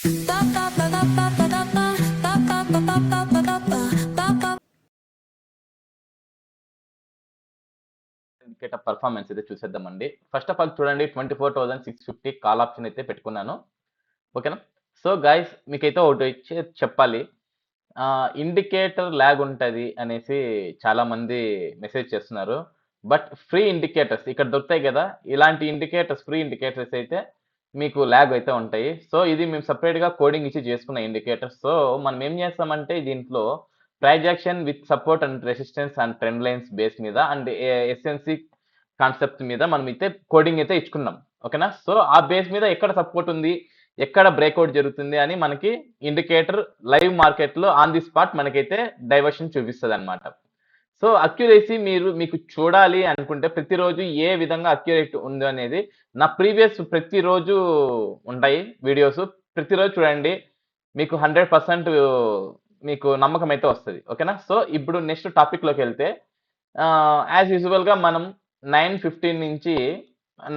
Indicator performance అయితే చూసేద్దామండి. First of all చూడండి 24,650 కాల్ ఆప్షన్ అయితే పెట్టుకున్నాను. ఓకేనా? సో గైస్ మీకైతే ఒకటి చెప్పాలి. ఇండికేటర్ లాగ్ ఉంటది అనేసి చాలా మంది మెసేజ్ చేస్తున్నారు. బట్ ఫ్రీ ఇండికేటర్స్ ఇక్కడ దొరుకుతాయి కదా! ఇలాంటి ఇండికేటర్స్ ఫ్రీ ఇండికేటర్స్ అయితే మీకు లాగ్ అయితే ఉంటాయి. సో ఇది మేము సెపరేట్‌గా కోడింగ్ ఇచ్చి చేసుకున్న ఇండికేటర్స్. సో మనం ఏం చేస్తామంటే దీంట్లో transaction with support and resistance and trend lines base మీద అండ్ ఎస్ఎన్‌సి కాన్సెప్ట్ మీద మనమైతే కోడింగ్ అయితే ఇచ్చుకున్నాం. ఓకేనా? సో ఆ బేస్ మీద ఎక్కడ సపోర్ట్ ఉంది, ఎక్కడ బ్రేక్‌ఔట్ జరుగుతుంది అని మనకి ఇండికేటర్ లైవ్ మార్కెట్‌లో ఆన్ ది స్పాట్ మనకైతే డైవర్షన్ చూపిస్తదన్నమాట. సో అక్యురసీ మీకు చూడాలి అనుకుంటే ప్రతిరోజు ఏ విధంగా అక్యురేట్ ఉందో అనేది నా ప్రీవియస్ ప్రతిరోజు ఉంటాయి వీడియోస్. ప్రతిరోజు చూడండి. మీకు 100% మీకు నమ్మకం అయితే వస్తది. ఓకేనా? సో ఇప్పుడు నెక్స్ట్ టాపిక్‌లోకి వెళ్తే యాజ్ యూజువల్‌గా మనం 9:15 నుంచి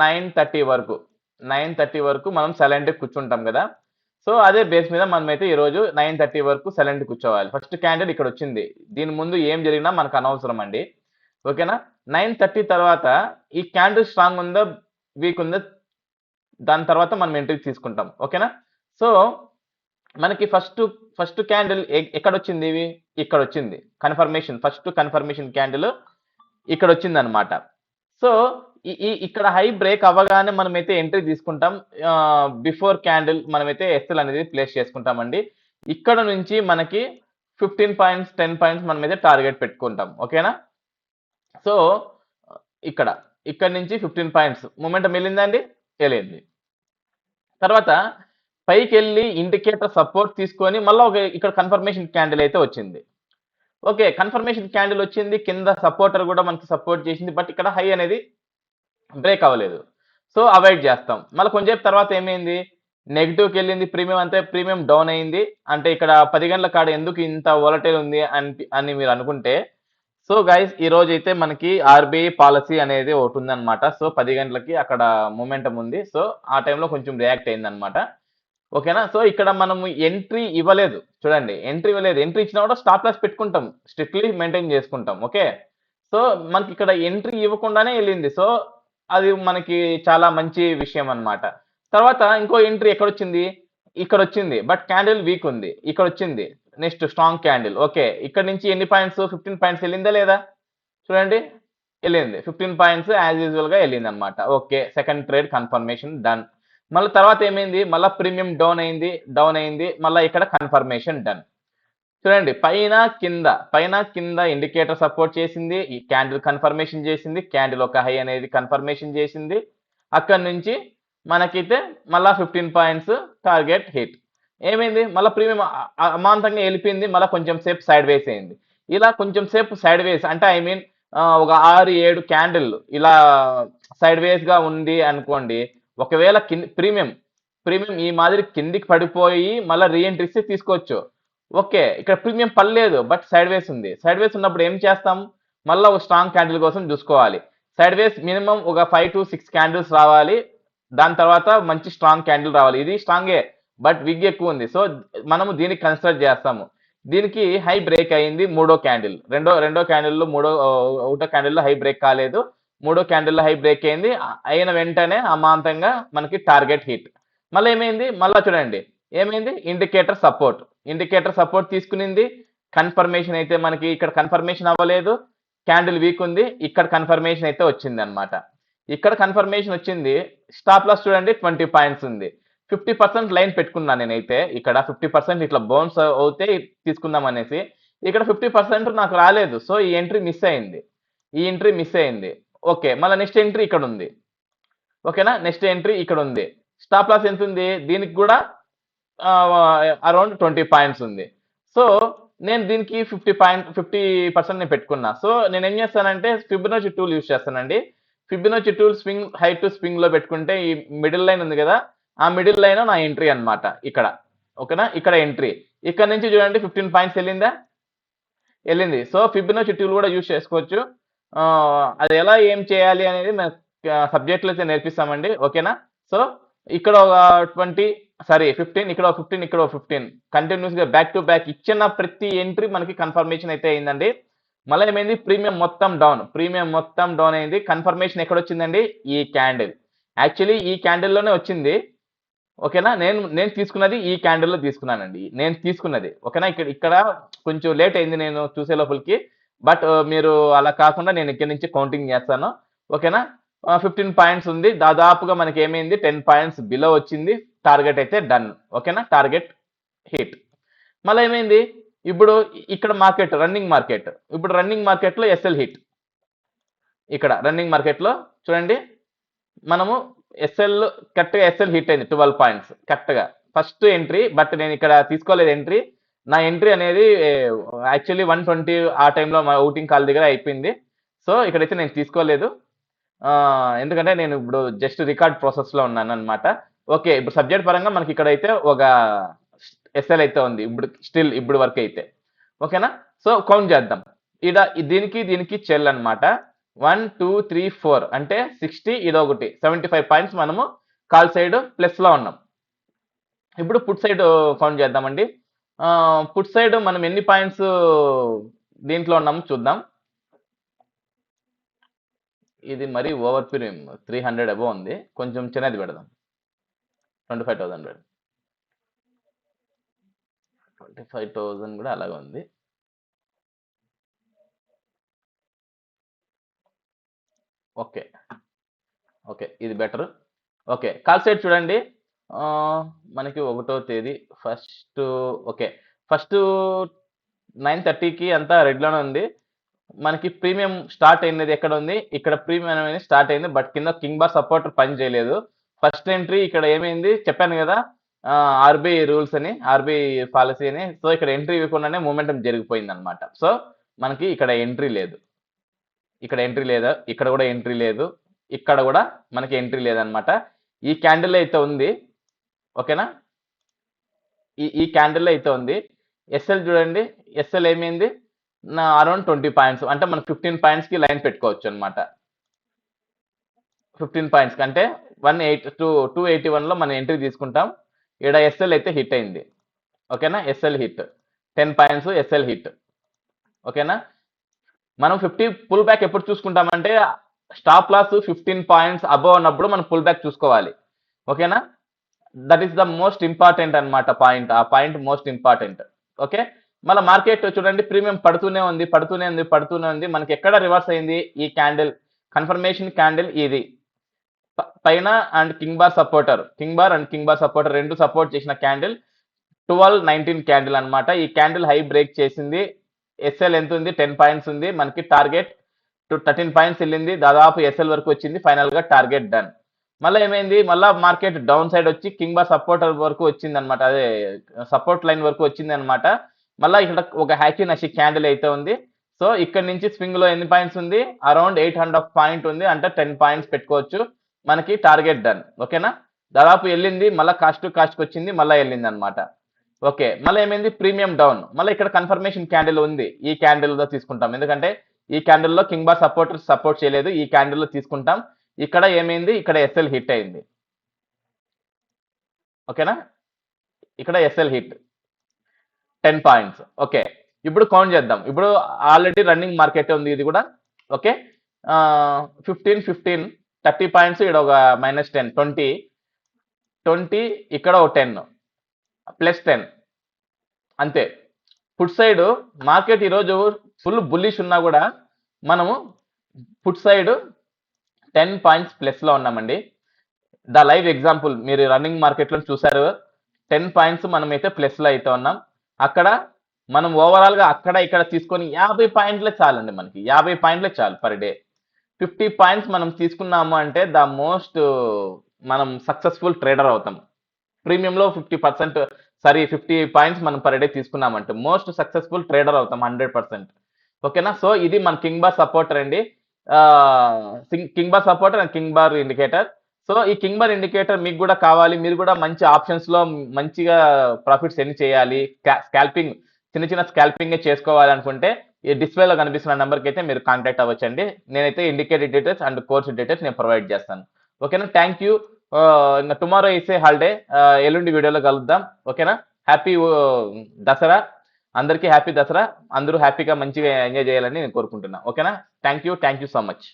9:30 వరకు 9:30 వరకు మనం సైలెంట్‌గా కూర్చుంటాం కదా! సో అదే బేస్ మీద మనమైతే ఈరోజు 9:30 వరకు సైలెంట్ కూర్చోవాలి. ఫస్ట్ క్యాండిల్ ఇక్కడ వచ్చింది. దీని ముందు ఏం జరిగినా మనకు అనవసరం అండి. ఓకేనా? 9:30 తర్వాత ఈ క్యాండిల్ స్ట్రాంగ్ ఉందా, వీక్ ఉందా దాని తర్వాత మనం ఎంట్రీ తీసుకుంటాం. ఓకేనా? సో మనకి ఫస్ట్ క్యాండిల్ ఎక్కడొచ్చింది ఇవి? ఇక్కడొచ్చింది. ఫస్ట్ కన్ఫర్మేషన్ క్యాండిల్ ఇక్కడొచ్చిందన్నమాట. సో ఇక్కడ హై బ్రేక్ అవ్వగానే మనమైతే ఎంట్రీ తీసుకుంటాం. బిఫోర్ క్యాండిల్ మనమైతే ఎస్ఎల్ అనేది ప్లేస్ చేసుకుంటామండి. ఇక్కడ నుంచి మనకి 15 పాయింట్స్ 10 పాయింట్స్ మనమైతే టార్గెట్ పెట్టుకుంటాం. ఓకేనా? సో ఇక్కడ నుంచి 15 పాయింట్స్ మొమెంటం వెళ్ళిందండి, వెళ్ళింది. తర్వాత పైకెళ్ళి ఇండికేటర్ సపోర్ట్ తీసుకొని మళ్ళీ ఇక్కడ కన్ఫర్మేషన్ క్యాండిల్ అయితే వచ్చింది. ఓకే, కన్ఫర్మేషన్ క్యాండిల్ వచ్చింది, కింద సపోర్టర్ కూడా మనకి సపోర్ట్ చేసింది. బట్ ఇక్కడ హై అనేది బ్రేక్ అవ్వలేదు. సో అవాయిడ్ చేస్తాం. మళ్ళీ కొంచెం తర్వాత ఏమైంది, నెగిటివ్కి వెళ్ళింది, ప్రీమియం డౌన్ అయింది. అంటే ఇక్కడ 10 గంటల కాడ ఎందుకు ఇంత వోలటైల్ ఉంది అని మీరు అనుకుంటే, సో గైస్ ఈ రోజు అయితే మనకి ఆర్బీఐ పాలసీ అనేది ఒకటి ఉందన్నమాట. సో 10 గంటలకి అక్కడ మొమెంటం ఉంది. సో ఆ టైంలో కొంచెం రియాక్ట్ అయింది అనమాట. ఓకేనా? సో ఇక్కడ మనం ఎంట్రీ ఇవ్వలేదు. చూడండి, ఎంట్రీ ఇవ్వలేదు. ఎంట్రీ ఇచ్చినా కూడా స్టాప్ లాస్ పెట్టుకుంటాం, స్ట్రిక్ట్లీ మెయింటైన్ చేసుకుంటాం. ఓకే, సో మనకి ఇక్కడ ఎంట్రీ ఇవ్వకుండానే వెళ్ళింది. సో అది మనకి చాలా మంచి విషయం అన్నమాట. తర్వాత ఇంకో ఎంట్రీ ఎక్కడొచ్చింది, ఇక్కడ వచ్చింది. బట్ క్యాండిల్ వీక్ ఉంది. ఇక్కడ వచ్చింది నెక్స్ట్ స్ట్రాంగ్ క్యాండిల్. ఓకే, ఇక్కడ నుంచి ఎన్ని పాయింట్స్, 15 పాయింట్స్ వెళ్ళిందా లేదా చూడండి, వెళ్ళింది. 15 పాయింట్స్ యాజ్ యూజువల్ గా వెళ్ళింది అనమాట. Okay, second trade confirmation done. మళ్ళీ తర్వాత ఏమైంది, మళ్ళీ ప్రీమియం డౌన్ అయింది. మళ్ళీ ఇక్కడ కన్ఫర్మేషన్ డన్. చూడండి, పైన కింద ఇండికేటర్ సపోర్ట్ చేసింది, ఈ క్యాండిల్ కన్ఫర్మేషన్ చేసింది, క్యాండిల్ ఒక హై అనేది కన్ఫర్మేషన్ చేసింది. అక్కడ నుంచి మనకైతే మళ్ళా 15 పాయింట్స్ టార్గెట్ హిట్. ఏమైంది, మళ్ళీ ప్రీమియం అమాంతంగా వెళ్ళిపోయింది. మళ్ళీ కొంచెం సేపు సైడ్ వేస్ అయింది. ఇలా కొంచెం సేపు సైడ్ వేస్ అంటే ఐ మీన్ ఒక 6-7 క్యాండిల్ ఇలా సైడ్ వేస్ గా ఉంది అనుకోండి. ఒకవేళ ప్రీమియం ఈ మాదిరి కిందికి పడిపోయి మళ్ళీ రీఎంట్రీస్ తీసుకోవచ్చు. ఓకే, ఇక్కడ ప్రీమియం పడలేదు, బట్ సైడ్ వేస్ ఉంది. సైడ్ వేస్ ఉన్నప్పుడు ఏం చేస్తాం, మళ్ళీ ఒక స్ట్రాంగ్ క్యాండిల్ కోసం చూసుకోవాలి. సైడ్ వేస్ మినిమం ఒక 5 to 6 క్యాండిల్స్ రావాలి. దాని తర్వాత మంచి స్ట్రాంగ్ క్యాండిల్ రావాలి. ఇది స్ట్రాంగే, బట్ విగ్ ఎక్కువ ఉంది. సో మనము దీనికి కన్సిడర్ చేస్తాము. దీనికి హై బ్రేక్ అయింది మూడో క్యాండిల్. రెండో క్యాండిల్లో ఒకటో క్యాండిల్లో హై బ్రేక్ కాలేదు. మూడో క్యాండిల్లో హై బ్రేక్ అయింది. అయిన వెంటనే అమాంతంగా మనకి టార్గెట్ హిట్. మళ్ళీ ఏమైంది, మళ్ళీ చూడండి ఏమైంది, ఇండికేటర్ సపోర్ట్ తీసుకునింది. కన్ఫర్మేషన్ అయితే మనకి ఇక్కడ కన్ఫర్మేషన్ అవ్వలేదు, క్యాండిల్ వీక్ ఉంది. ఇక్కడ కన్ఫర్మేషన్ అయితే వచ్చింది అనమాట. ఇక్కడ కన్ఫర్మేషన్ వచ్చింది. స్టాప్ లాస్ చూడండి 20 పాయింట్స్ ఉంది. 50% లైన్ పెట్టుకున్నాను నేనైతే. ఇక్కడ 50% ఇట్లా బౌన్స్ అవుతే తీసుకుందాం అనేసి. ఇక్కడ 50% నాకు రాలేదు. సో ఈ ఎంట్రీ మిస్ అయింది. ఓకే, మళ్ళీ నెక్స్ట్ ఎంట్రీ ఇక్కడ ఉంది. ఓకేనా, నెక్స్ట్ ఎంట్రీ ఇక్కడ ఉంది. స్టాప్ లాస్ ఎంత ఉంది, దీనికి కూడా అరౌండ్ 20 పాయింట్స్ ఉంది. సో నేను దీనికి 50% నేను పెట్టుకున్నా. సో నేను ఏం చేస్తానంటే ఫిబొనాచి టూల్ యూజ్ చేస్తానండి. Fibonacci tool swing high to swing లో పెట్టుకుంటే ఈ మిడిల్ లైన్ ఉంది కదా, ఆ మిడిల్ లైన్ నా ఎంట్రీ అన్నమాట. ఇక్కడ ఓకేనా, ఇక్కడ ఎంట్రీ. ఇక్కడ నుంచి చూడండి 15 పాయింట్స్ వెళ్ళింది. సో ఫిబొనాచి టూల్ కూడా యూజ్ చేసుకోవచ్చు. అది ఎలా ఏం చేయాలి అనేది సబ్జెక్ట్లో అయితే నేర్పిస్తామండి. ఓకేనా, సో ఇక్కడ ఒక 20 సారీ 15, ఇక్కడ 15, ఇక్కడ 15 కంటిన్యూస్ గా బ్యాక్ టు బ్యాక్ ఇచ్చిన ప్రతి ఎంట్రీ మనకి కన్ఫర్మేషన్ అయితే అయిందండి. మళ్ళీ ఏమైంది, ప్రీమియం మొత్తం డౌన్ అయింది. కన్ఫర్మేషన్ ఎక్కడ వచ్చిందండి, ఈ క్యాండిల్. యాక్చువల్లీ ఈ క్యాండిల్లోనే వచ్చింది. ఓకేనా, నేను తీసుకున్నది ఈ క్యాండిల్లో తీసుకున్నానండి, నేను తీసుకున్నది. ఓకేనా, ఇక్కడ కొంచెం లేట్ అయింది నేను చూసే లోపలికి. బట్ మీరు అలా కాకుండా నేను ఇక్కడ నుంచి కౌంటింగ్ చేస్తాను. ఓకేనా, 15 పాయింట్స్ ఉంది, దాదాపుగా మనకి ఏమైంది 10 పాయింట్స్ బిలో వచ్చింది. టార్గెట్ అయితే డన్. ఓకేనా, టార్గెట్ హిట్. మళ్ళీ ఏమైంది, ఇప్పుడు ఇక్కడ రన్నింగ్ మార్కెట్, ఇప్పుడు రన్నింగ్ మార్కెట్ లో ఎస్ఎల్ హిట్. ఇక్కడ రన్నింగ్ మార్కెట్ లో చూడండి, మనము కరెక్ట్ గా ఎస్ఎల్ హిట్ అయింది 12 పాయింట్స్ కరెక్ట్ గా ఫస్ట్ ఎంట్రీ. బట్ నేను ఇక్కడ తీసుకోలేదు ఎంట్రీ. నా ఎంట్రీ అనేది యాక్చువల్లీ 120 ఆ టైంలో మా ఓటింగ్ కాల్ దగ్గర అయిపోయింది. సో ఇక్కడైతే నేను తీసుకోలేదు, ఎందుకంటే నేను ఇప్పుడు జస్ట్ రికార్డ్ ప్రాసెస్ లో ఉన్నాను అనమాట. ఓకే, ఇప్పుడు సబ్జెక్ట్ పరంగా మనకి ఇక్కడైతే ఒక ఎస్ఎల్ అయితే ఉంది ఇప్పుడు, స్టిల్ ఇప్పుడు వరకు అయితే. ఓకేనా, సో కౌంట్ చేద్దాం. దీనికి చెల్ అనమాట. 1 2 3 4 అంటే 60, ఇదొకటి 75 పాయింట్స్ మనము కాల్ సైడ్ ప్లస్ లో ఉన్నాం. ఇప్పుడు పుట్ సైడ్ కౌంట్ చేద్దామండి. పుట్ సైడ్ మనం ఎన్ని పాయింట్స్ దీంట్లో ఉన్నాము చూద్దాం. ఇది మరి ఓవర్ ప్రీమియం 300 అబోవ్ ఉంది, కొంచెం చిన్నది పెడదాం. 25,000 25,000 కూడా అలాగే ఉంది. ఓకే ఓకే, ఇది బెటర్. ఓకే, కాల్ సైడ్ చూడండి, మనకి 1వ తేదీ ఫస్ట్. ఓకే, ఫస్ట్ 9:30కి అంతా రెడ్ లోనే ఉంది. మనకి ప్రీమియం స్టార్ట్ అయినది ఎక్కడ ఉంది, ఇక్కడ ప్రీమియం అనేది స్టార్ట్ అయింది. బట్ కింద కింగ్ బార్ సపోర్టర్ పని చేయలేదు. ఫస్ట్ ఎంట్రీ ఇక్కడ ఏమైంది చెప్పాను కదా, ఆర్బీఐ రూల్స్ అని, ఆర్బీఐ పాలసీ అని. సో ఇక్కడ ఎంట్రీ ఇవ్వకుండానే మూమెంటం జరిగిపోయింది అనమాట. సో మనకి ఇక్కడ ఎంట్రీ లేదు, ఇక్కడ ఎంట్రీ లేదా, ఇక్కడ కూడా ఎంట్రీ లేదు, ఇక్కడ కూడా మనకి ఎంట్రీ లేదనమాట. ఈ క్యాండిల్ అయితే ఉంది. ఓకేనా, ఈ క్యాండిల్ అయితే ఉంది. ఎస్ఎల్ చూడండి, ఎస్ఎల్ ఏమైంది అరౌండ్ 20 పాయింట్స్, అంటే మనం 15 పాయింట్స్ కి లైన్ పెట్టుకోవచ్చు అనమాట. 15 పాయింట్స్ కంటే 281 లో మనం ఎంట్రీ తీసుకుంటాం. ఇక్కడ ఎస్ఎల్ అయితే హిట్ అయింది. ఓకేనా, SL hit 10 points, SL hit. ఓకేనా, మనం 50 పుల్ బ్యాక్ ఎప్పుడు చూసుకుంటామంటే స్టాప్ లాస్ 15 పాయింట్స్ అబోవ్ ఉన్నప్పుడు మనం పుల్ బ్యాక్ చూసుకోవాలి. ఓకేనా, that is the most important అనమాట పాయింట్. ఆ పాయింట్ మోస్ట్ ఇంపార్టెంట్. ఓకే, మళ్ళీ మార్కెట్ చూడండి, ప్రీమియం పడుతూనే ఉంది. మనకి ఎక్కడ రివర్స్ అయింది, ఈ క్యాండిల్ కన్ఫర్మేషన్ క్యాండిల్ ఇది పైన and king bar and king bar supporter రెండు సపోర్ట్ చేసిన క్యాండిల్ 12-19 క్యాండిల్ అనమాట. ఈ క్యాండిల్ హై బ్రేక్ చేసింది. ఎస్ఎల్ ఎంత ఉంది, 10 పాయింట్స్ ఉంది. మనకి టార్గెట్ 13 పాయింట్స్ వెళ్ళింది, దాదాపు ఎస్ఎల్ వరకు వచ్చింది. ఫైనల్ గా టార్గెట్ డన్. మళ్ళీ ఏమైంది, మళ్ళీ మార్కెట్ డౌన్ సైడ్ వచ్చి కింగ్ బార్ సపోర్టర్ వరకు వచ్చింది అనమాట, అదే సపోర్ట్ లైన్ వరకు వచ్చింది అనమాట. మళ్ళీ ఇక్కడ ఒక హ్యాకీ నషి క్యాండిల్ అయితే ఉంది. సో ఇక్కడ నుంచి స్వింగ్ లో ఎన్ని పాయింట్స్ ఉంది, అరౌండ్ 800 పాయింట్ ఉంది, అంటే 10 పాయింట్స్ పెట్టుకోవచ్చు. మనకి టార్గెట్ డన్. ఓకేనా, దాదాపు వెళ్ళింది, మళ్ళీ కాస్ట్ వచ్చింది, మళ్ళీ వెళ్ళింది అనమాట. ఓకే, మళ్ళీ ఏమైంది, ప్రీమియం డౌన్. మళ్ళీ ఇక్కడ కన్ఫర్మేషన్ క్యాండిల్ ఉంది, ఈ క్యాండిల్ లో తీసుకుంటాం, ఎందుకంటే ఈ క్యాండిల్ లో కింగ్ బార్ సపోర్ట్ చేయలేదు, ఈ క్యాండిల్ లో తీసుకుంటాం. ఇక్కడ ఏమైంది, ఇక్కడ ఎస్ఎల్ హిట్ అయింది. ఓకేనా, ఇక్కడ ఎస్ఎల్ హిట్ 10 పాయింట్స్. ఓకే, ఇప్పుడు కౌంట్ చేద్దాం. ఇప్పుడు ఆల్రెడీ రన్నింగ్ మార్కెట్ ఉంది ఇది కూడా. ఓకే, 15 30 పాయింట్స్, ఇక్కడ ఒక -10 20 ఇక్కడ ఒక 10 +10 అంతే. పుట్ సైడ్ మార్కెట్ ఈరోజు ఫుల్ బుల్లిష్ ఉన్నా కూడా మనము పుట్ సైడ్ 10 పాయింట్స్ ప్లస్ లో ఉన్నామండి. ద లైవ్ ఎగ్జాంపుల్ మీరు రన్నింగ్ మార్కెట్ లో చూసారు, 10 పాయింట్స్ మనం అయితే ప్లస్ లో అయితే ఉన్నాం. అక్కడ మనం ఓవరాల్ గా అక్కడ ఇక్కడ తీసుకొని 50 పాయింట్లే చాలండి, మనకి 50 పాయింట్లే చాలు పర్ డే. 50 పాయింట్స్ మనం తీసుకున్నాము అంటే ద మోస్ట్ మనం సక్సెస్ఫుల్ ట్రేడర్ అవుతాం. ప్రీమియంలో 50 పాయింట్స్ మనం పర్ డే తీసుకున్నామంటే మోస్ట్ సక్సెస్ఫుల్ ట్రేడర్ అవుతాం 100%. ఓకేనా, సో ఇది మన కింగ్ బార్ సపోర్టర్ అండి, king bar supporter and king bar indicator. So ఈ కింగ్ బార్ ఇండికేటర్ మీకు కూడా కావాలి, మీరు కూడా మంచి ఆప్షన్స్ లో మంచిగా ప్రాఫిట్స్ ఎన్ని చేయాలి, స్కాల్పింగ్ చిన్న స్కాల్పింగ్ చేసుకోవాలి అనుకుంటే ఈ డిస్ప్లేలో కనిపిస్తున్న నెంబర్కి అయితే మీరు కాంటాక్ట్ అవ్వచ్చండి. నేనైతే indicator details and course details నేను ప్రొవైడ్ చేస్తాను. ఓకేనా, థ్యాంక్ యూ. ఇంకా టుమారో ఇసే హాలిడే, ఎల్లుండి వీడియోలో కలుద్దాం. ఓకేనా? హ్యాపీ దసరా, అందరికీ హ్యాపీ దసరా. అందరూ హ్యాపీగా మంచిగా ఎంజాయ్ చేయాలని నేను కోరుకుంటున్నా. ఓకేనా? Thank you so much.